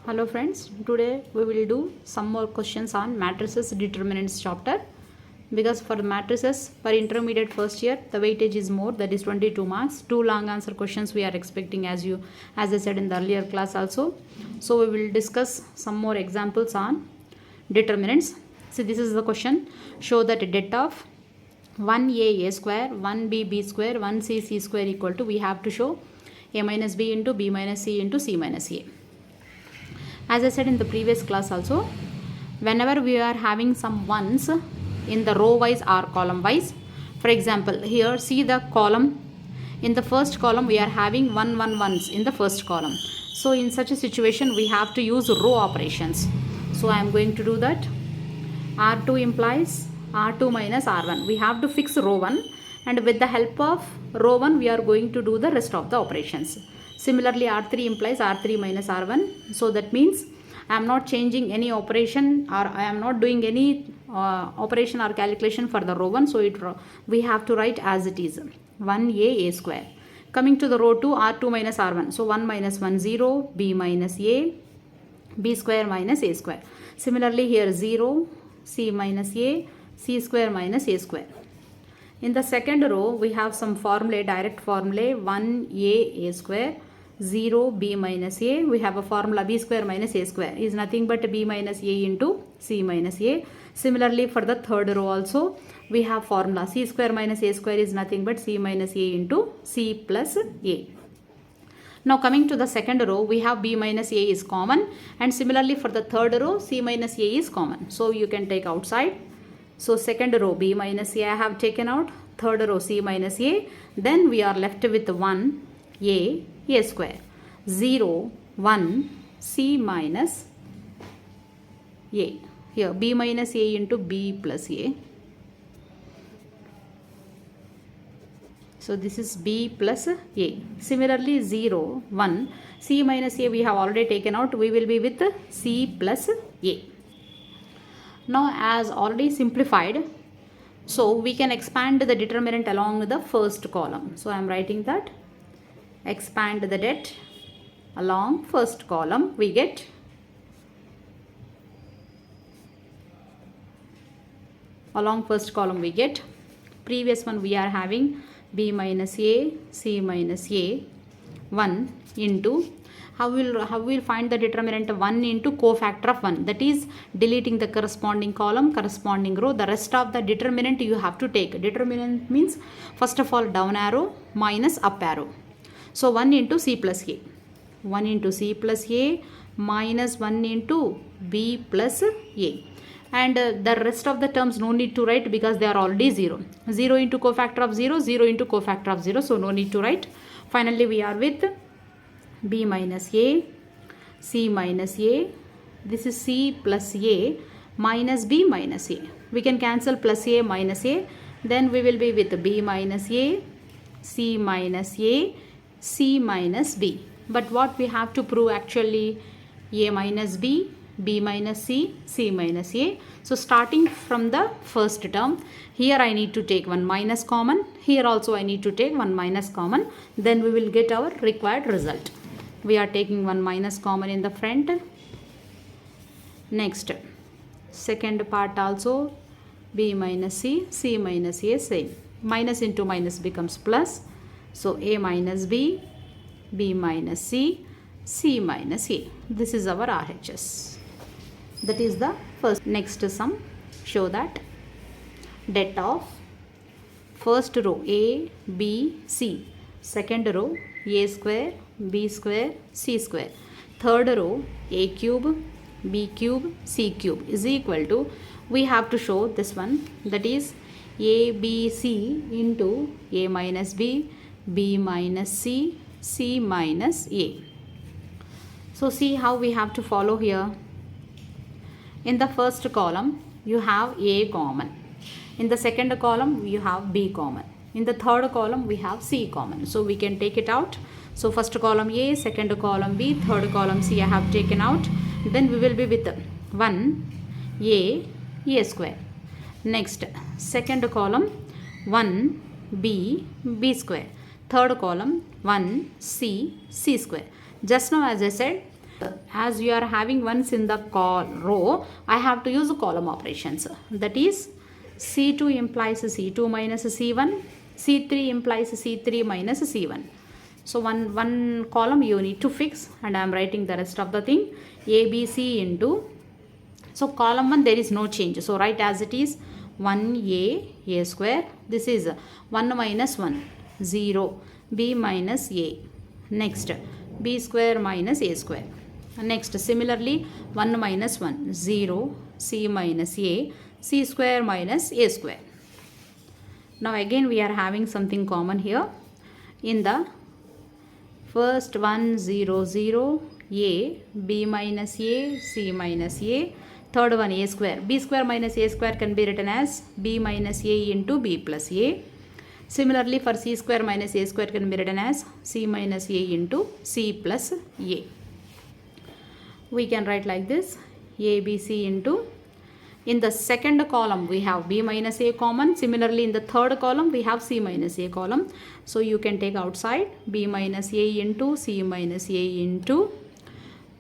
Hello friends, today we will do some more questions on matrices determinants chapter, because for the matrices per intermediate first year the weightage is more, that is 22 marks. Two long answer questions we are expecting as I said in the earlier class also. So we will discuss some more examples on determinants. So this is the question: show that a det of 1a square, 1b square, 1c square equal to, we have to show a minus b into b minus c into c minus a. As I said in the previous class also, whenever we are having some ones in the row wise or column wise, for example, here see the column. In the first column we are having 1 1 ones in the first column. So in such a situation we have to use row operations. So I am going to do that. R2 implies R2 minus R1. We have to fix row 1, and with the help of row 1 we are going to do the rest of the operations. Similarly, R3 implies R3 minus R1. So that means I am not changing any operation, or I am not doing any operation or calculation for the row 1. So we have to write as it is, 1a square. Coming to the row 2, R2 minus R1. So 1 minus 1 0, b minus a, b square minus a square. Similarly here 0, c minus a, c square minus a square. In the second row we have some formulae, direct formulae, 1a square, 0 b minus a. We have a formula b square minus a square is nothing but b minus a into c minus a. Similarly for the third row also we have formula c square minus a square is nothing but c minus a into c plus a. Now coming to the second row, we have b minus a is common, and similarly for the third row c minus a is common. So you can take outside. So second row b minus a I have taken out, third row c minus a, then we are left with 1 a square, 0 1 c minus a. Here b minus a into b plus a. So this is b plus a. Similarly 0 1 c minus a we have already taken out, we will be with c plus a. Now as already simplified, so we can expand the determinant along the first column. So I am writing that, expand the det along first column, we get previous one we are having b minus a, c minus a, 1 into, how we'll find the determinant? 1 into cofactor of 1, that is deleting the corresponding column, corresponding row. The rest of the determinant you have to take. Determinant means first of all down arrow minus up arrow. So 1 into c plus a, 1 into c plus a minus 1 into b plus a. And the rest of the terms no need to write because they are already 0. 0 into cofactor of 0, 0 into cofactor of 0. So no need to write. Finally we are with b minus a, c minus a. This is c plus a minus b minus a. We can cancel plus a minus a. Then we will be with b minus a, c minus a, c minus b. But what we have to prove actually? A minus b, b minus c, c minus a. So starting from the first term, here I need to take one minus common. Here also I need to take one minus common. Then we will get our required result. We are taking one minus common in the front. Next, second part also b minus c, c minus a, same. Minus into minus becomes plus. So a minus b, b minus c, c minus a. This is our RHS. That is the first. Next sum, show that det of first row a, b, c, second row a square, b square, c square, third row a cube, b cube, c cube is equal to, we have to show this one, that is a b c into a minus b, b minus c, c minus a. So see how we have to follow here. In the first column you have a common, in the second column you have b common, in the third column we have c common. So we can take it out. So first column a, second column b, third column c I have taken out. Then we will be with 1 a square. Next second column 1 b square. Third column 1 c square. Just now as I said, As you are having ones in the row, I have to use column operations. That is, C2 implies C2 minus C1, C3 implies C3 minus C1. So one column you need to fix, and I am writing the rest of the thing. ABC into, so column 1 there is no change, so write as it is 1a square. This is 1 minus 1, 0, b minus a. Next, b square minus a square. Next, similarly 1 minus 1, 0, c minus a, c square minus a square. Now again we are having something common here. In the first 1, 0, 0, a, b minus a, c minus a. Third one, a square. B square minus a square can be written as b minus a into b plus a. Similarly, for c square minus a square can be written as c minus a into c plus a. We can write like this, a, b, c into, in the second column we have b minus a common. Similarly, in the third column we have c minus a column. So you can take outside b minus a into c minus a into,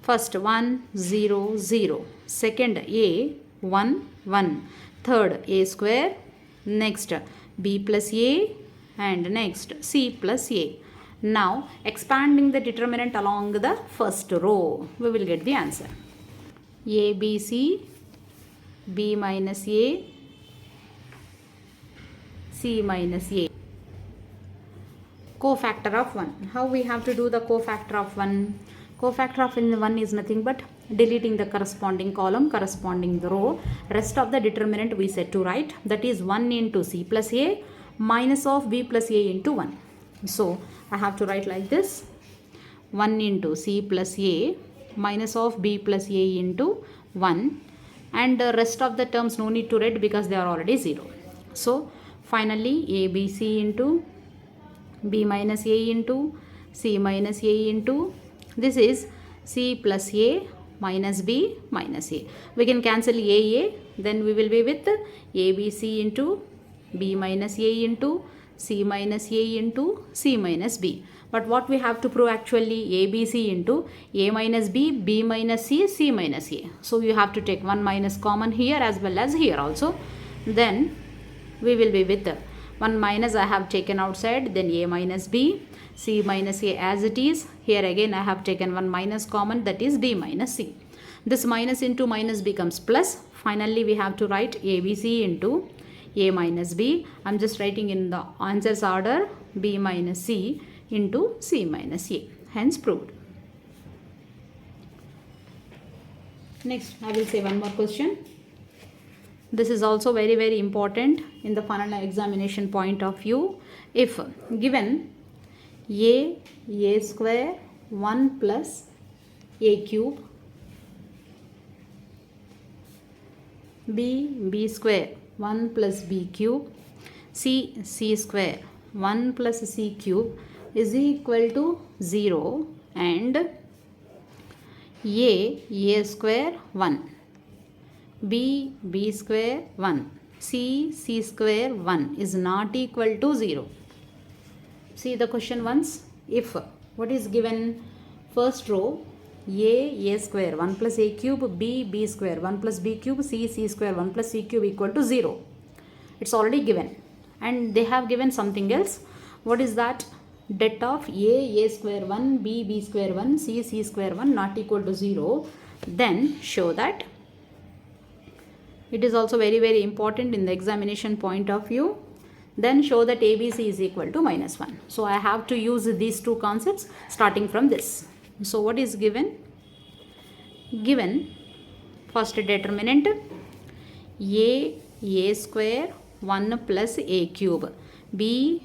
first 1, 0, 0. Second a, 1, 1. Third a square. Next b plus a, and next c plus a. Now expanding the determinant along the first row, we will get the answer. A, b, c, b minus a, c minus a. Cofactor of 1. How we have to do the cofactor of 1? Cofactor of 1 is nothing but deleting the corresponding column, corresponding the row. Rest of the determinant we said to write, that is 1 into c plus a minus of b plus a into 1. So I have to write like this, 1 into c plus a minus of b plus a into 1, and the rest of the terms no need to write because they are already 0. So finally a, b, c into b minus a into c minus a into, this is c plus a minus b minus a. We can cancel a, then we will be with a, b, c into b minus a into c minus a into c minus b. But what we have to prove actually, a, b, c into a minus b, b minus c, c minus a. So you have to take 1 minus common here as well as here also. Then we will be with 1 minus I have taken outside, then a minus b, c minus a as it is. Here again I have taken 1 minus common, that is b minus c. This minus into minus becomes plus. Finally we have to write a, b, c into a minus b. I am just writing in the answers order, b minus c into c minus a. Hence proved. Next I will say one more question. This is also very very important in the final examination point of view. If given a square 1 plus a cube, b square 1 plus b cube, c square 1 plus c cube is equal to 0, and a square 1, b square 1, c square 1 is not equal to 0. See the question once. If what is given, first row a square 1 plus a cube, b square 1 plus b cube, c square 1 plus c cube equal to 0. It's already given, and they have given something else. What is that? Det of a square 1, b square 1, c square 1 not equal to 0. Then show that. It is also very very important in the examination point of view. Then show that ABC is equal to minus 1. So I have to use these two concepts starting from this. So what is given? Given first determinant a square 1 plus a cube, b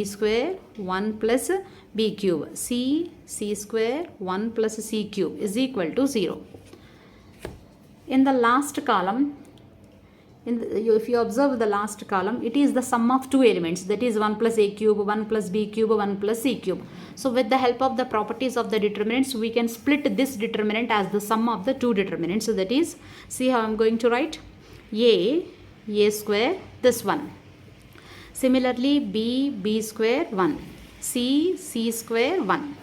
square 1 plus b cube, c square 1 plus c cube is equal to 0. In the last column, if you observe the last column, it is the sum of two elements, that is 1 plus a cube, 1 plus b cube, 1 plus c cube. So with the help of the properties of the determinants, we can split this determinant as the sum of the two determinants. So that is, see how I am going to write, a square, this one. Similarly b square 1, c square 1.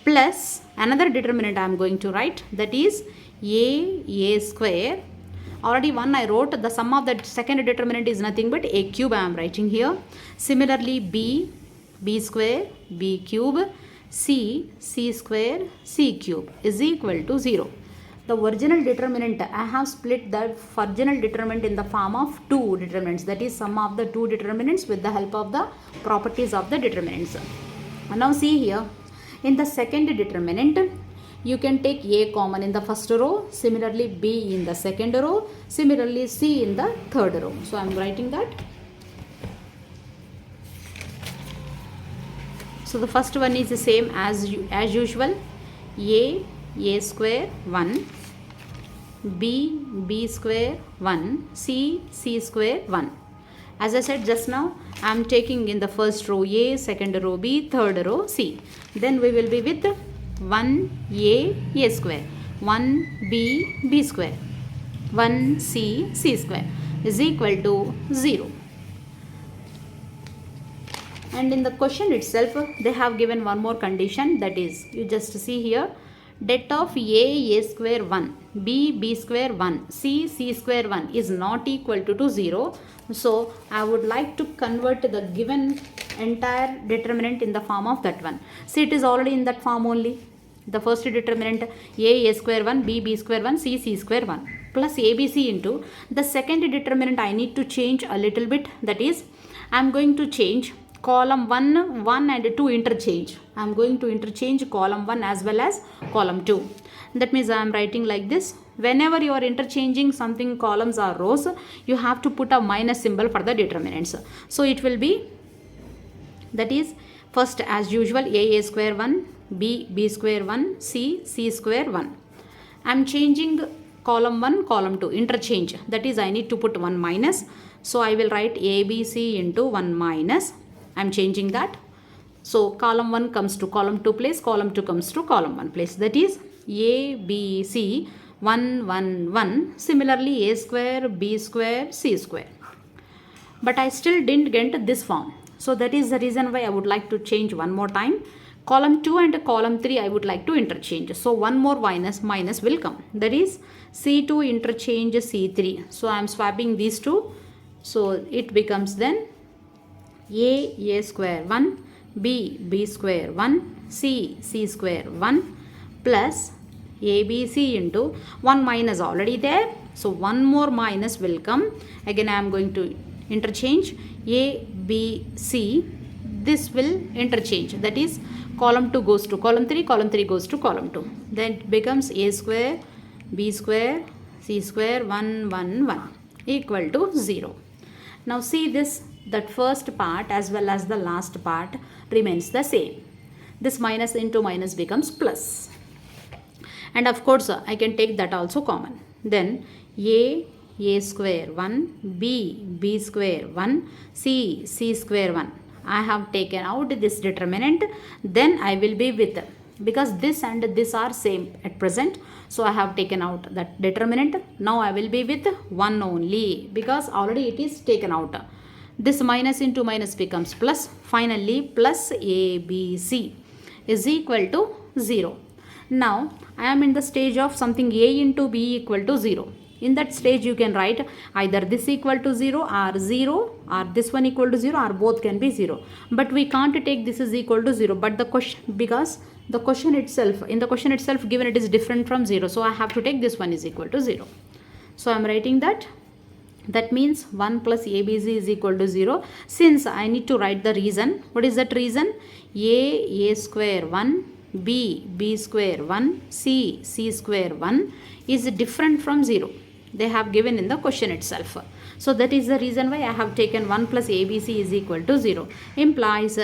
plus another determinant I am going to write, that is a square. Already one I wrote, the sum of that second determinant is nothing but a cube I am writing here. Similarly b square b cube, c square c cube is equal to 0. The original determinant, I have split the original determinant in the form of two determinants, that is sum of the two determinants with the help of the properties of the determinants. Now see here, in the second determinant, you can take a common in the first row, similarly b in the second row, similarly c in the third row. So I am writing that. So the first one is the same as usual, a square 1, b square 1, c square 1. As I said just now, I am taking in the first row a, second row b, third row c. Then we will be with 1a square, 1b square, 1c square is equal to 0. And in the question itself, they have given one more condition, that is, you just see here, det of a square 1, b square 1, c square 1 is not equal to 0. So I would like to convert the given entire determinant in the form of that one. See, it is already in that form only. The first determinant a square 1, b square 1, c square 1 plus abc into the second determinant. I need to change a little bit, that is, I am going to change column 1 and 2 interchange. I am going to interchange column 1 as well as column 2. That means I am writing like this. Whenever you are interchanging something columns or rows, you have to put a minus symbol for the determinants. So it will be, that is, first as usual, a square 1, b square 1, c square 1. I am changing column 1, column 2, interchange. That is, I need to put 1 minus. So I will write abc into 1 minus. I am changing that. So column 1 comes to column 2 place, column 2 comes to column 1 place. That is a, b, c, 1, 1, 1. Similarly, a square, b square, c square. But I still didn't get this form. So that is the reason why I would like to change one more time. Column 2 and column 3 I would like to interchange. So one more minus will come. That is c2 interchange c3. So I am swapping these two. So it becomes then a square 1, b square 1, c square 1 plus abc into 1 minus already there. So one more minus will come. Again I am going to interchange a, b, c. This will interchange. That is, column 2 goes to column 3, column 3 goes to column 2. Then it becomes a square, b square, c square 1, 1, 1 equal to 0. Now see this, that first part as well as the last part remains the same. This minus into minus becomes plus. And of course, I can take that also common. Then a square 1, b square 1, c square 1. I have taken out this determinant. Then I will be with, because this and this are same at present, so I have taken out that determinant. Now I will be with 1 only, because already it is taken out. This minus into minus becomes plus. Finally, plus ABC is equal to 0. Now I am in the stage of something a into b equal to 0. In that stage you can write either this equal to 0 or this one equal to 0, or both can be 0. But we can't take this is equal to 0. But the question, because the question itself, in the question itself given it is different from 0. So I have to take this one is equal to 0. So I am writing that. That means 1 plus ABC is equal to 0. Since I need to write the reason. What is that reason? A square 1, b square 1, c square 1 is different from 0. They have given in the question itself. So that is the reason why I have taken 1 plus ABC is equal to 0. Implies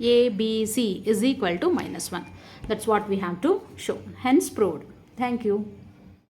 ABC is equal to minus 1. That's what we have to show. Hence proved. Thank you.